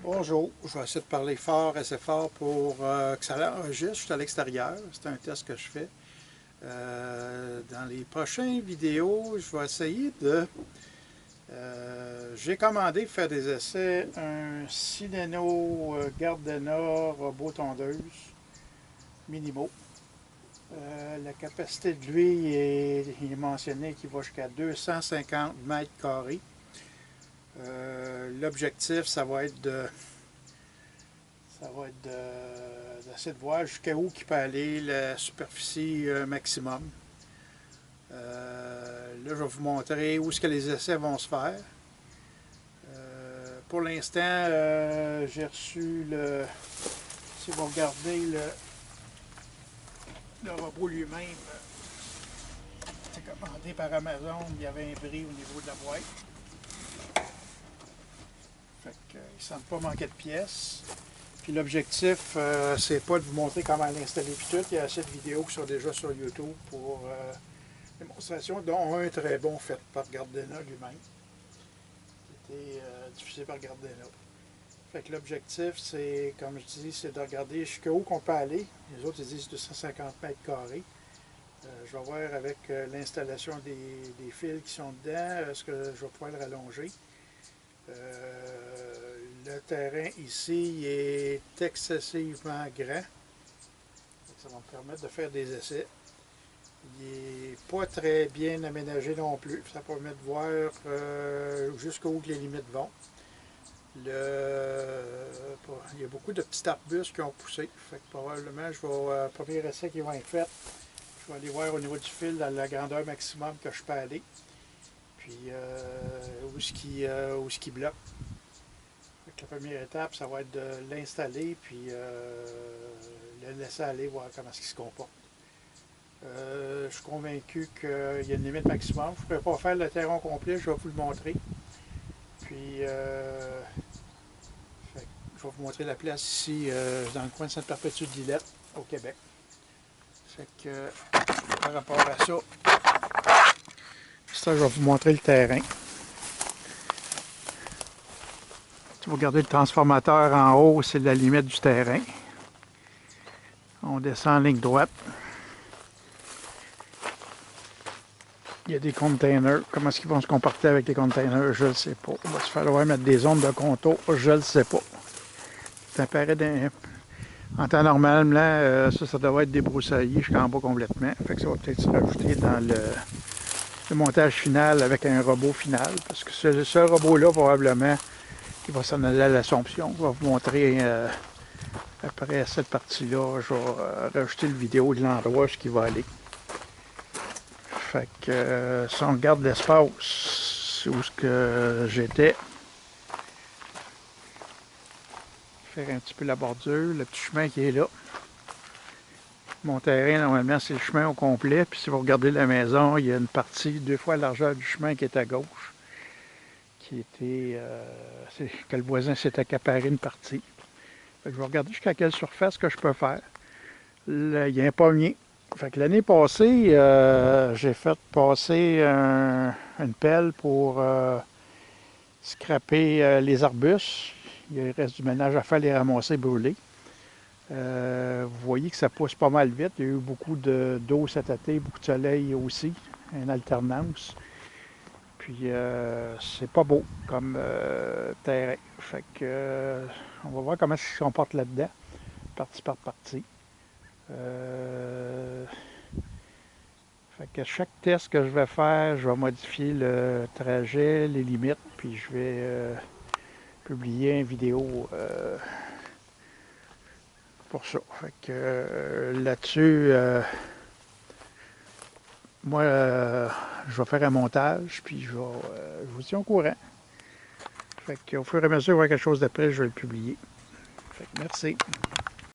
Bonjour, je vais essayer de parler fort, assez fort pour que ça l'enregistre. Je suis à l'extérieur, c'est un test que je fais. Dans les prochaines vidéos, je vais essayer de... j'ai commandé pour faire des essais un Syneno Gardena robot tondeuse Minimo. La capacité de lui il est mentionné qu'il va jusqu'à 250 mètres carrés. L'objectif, ça va être d'essayer de voir jusqu'à où il peut aller la superficie maximum. Là, je vais vous montrer où est-ce que les essais vont se faire. Pour l'instant, j'ai reçu le... Si vous regardez le robot lui-même, c'est commandé par Amazon, il y avait un bris au niveau de la boîte. Fait qu'il ne semble pas manquer de pièces. Puis l'objectif, c'est pas de vous montrer comment l'installer puis tout. Il y a assez de vidéos qui sont déjà sur YouTube pour démonstration, dont un très bon fait par Gardena lui-même. Qui a été diffusé par Gardena. Fait que l'objectif, c'est, comme je dis, c'est de regarder jusqu'où qu'on peut aller. Les autres, ils disent 250 mètres carrés. Je vais voir avec l'installation des fils qui sont dedans, est-ce que je vais pouvoir le rallonger. Le terrain ici est excessivement grand. Ça va me permettre de faire des essais. Il n'est pas très bien aménagé non plus. Ça permet de voir jusqu'où les limites vont. Il y a beaucoup de petits arbustes qui ont poussé. Fait que probablement, le premier essai qui va être fait, je vais aller voir au niveau du fil à la grandeur maximum que je peux aller. Puis où ce qui bloque. La première étape, ça va être de l'installer, puis le laisser aller, voir comment il se comporte. Je suis convaincu qu'il y a une limite maximum. Je ne pourrais pas faire le terrain complet, je vais vous le montrer. Puis, je vais vous montrer la place ici, dans le coin de Sainte-Perpétue-de-Lillette, au Québec. Fait que, par rapport à ça, je vais vous montrer le terrain. Si vous regardez le transformateur en haut, c'est la limite du terrain. On descend en ligne droite. Il y a des containers. Comment est-ce qu'ils vont se comporter avec les containers? Je ne sais pas. Il va se falloir mettre des zones de contour. Je ne le sais pas. Ça paraît en temps normal, là, ça devrait être débroussaillé jusqu'en bas complètement. Fait que ça va peut-être se rajouter dans le montage final avec un robot final. Parce que ce robot-là, probablement, il va s'en aller à l'Assomption. Je vais vous montrer après cette partie-là. Je vais rajouter le vidéo de l'endroit où il va aller. Fait que si on regarde l'espace où j'étais, faire un petit peu la bordure, le petit chemin qui est là. Mon terrain, normalement, c'est le chemin au complet. Puis si vous regardez la maison, il y a une partie 2 fois la largeur du chemin qui est à gauche. Qui était... que le voisin s'est accaparé une partie. Fait que je vais regarder jusqu'à quelle surface que je peux faire. Là, il y a un pommier. Fait que l'année passée, j'ai fait passer une pelle pour scraper les arbustes. Il reste du ménage à faire, les ramasser, brûler. Vous voyez que ça pousse pas mal vite. Il y a eu beaucoup d'eau cet été, beaucoup de soleil aussi, une alternance. Puis c'est pas beau comme terrain. Fait que on va voir comment il se comporte là-dedans, partie par partie. Fait que chaque test que je vais faire, je vais modifier le trajet, les limites, puis je vais publier une vidéo pour ça. Fait que là-dessus, moi, je vais faire un montage, puis je vous tiens au courant. Fait qu'au fur et à mesure, il y aura quelque chose d'après, je vais le publier. Fait que merci.